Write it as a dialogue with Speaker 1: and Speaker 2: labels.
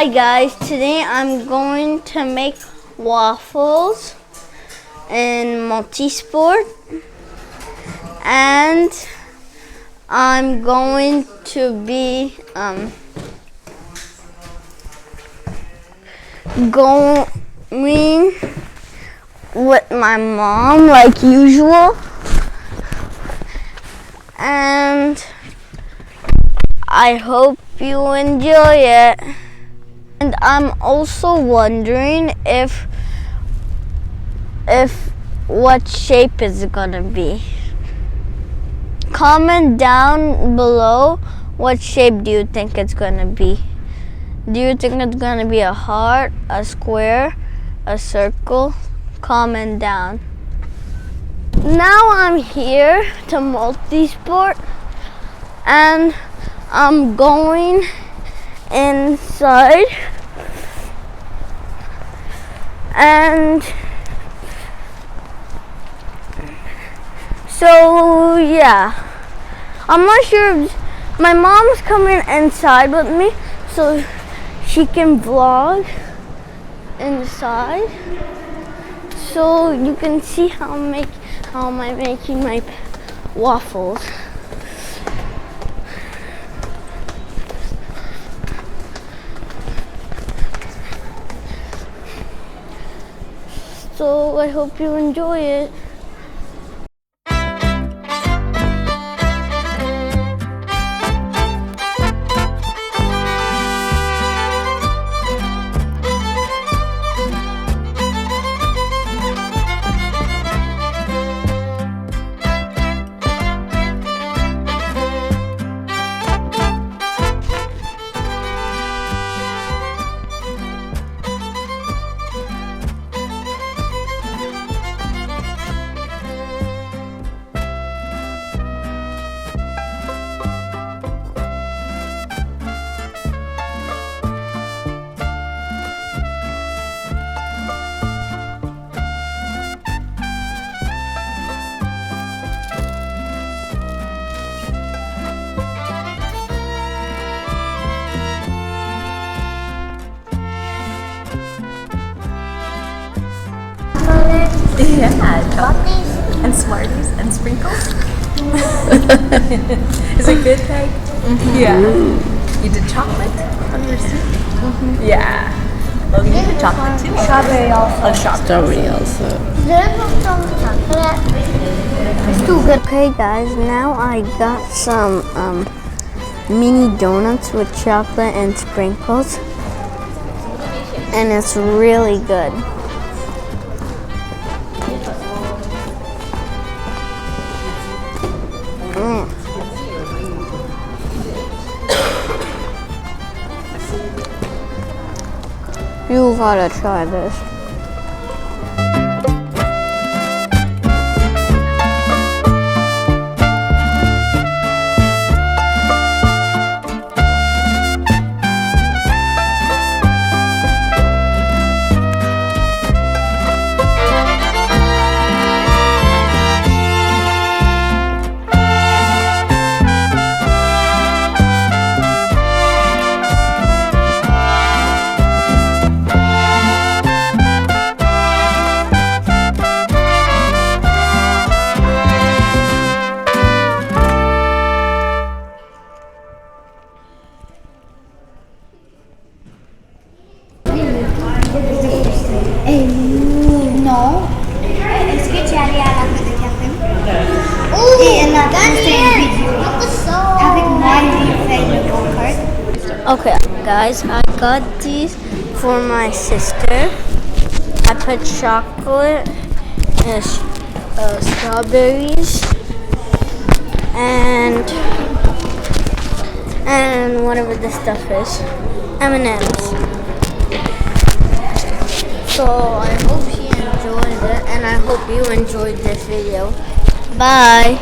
Speaker 1: Hi guys, today I'm going to make waffles in multi-sport, and I'm going to be going with my mom like usual, and I hope you enjoy it. And I'm also wondering if what shape is it gonna be. Comment down below what shape do you think it's gonna be. Do you think it's gonna be a heart, a square, a circle? Comment down. Now I'm here to multi-sport and I'm going inside, and so yeah, I'm not sure if my mom's coming inside with me so she can vlog inside, so you can see how am I making my waffles. So I hope you enjoy it.
Speaker 2: Yeah, chocolate and Smarties and sprinkles. Is it good, Peg? Mm-hmm. Yeah. You did chocolate on your soup? Mm-hmm. Yeah. Well, you did chocolate too.
Speaker 1: Strawberry also.
Speaker 2: Oh, strawberry also.
Speaker 1: It's too good. Okay guys, now I got some mini donuts with chocolate and sprinkles, and it's really good. You gotta try this.
Speaker 3: No. इसके चेहरे अलग देखे आपने? ये another video. Avec my favorite card.
Speaker 1: Okay, guys, I got these for my sister. I put chocolate and strawberries and whatever this stuff is, M&Ms. So I hope she enjoyed it, and I hope you enjoyed this video. Bye.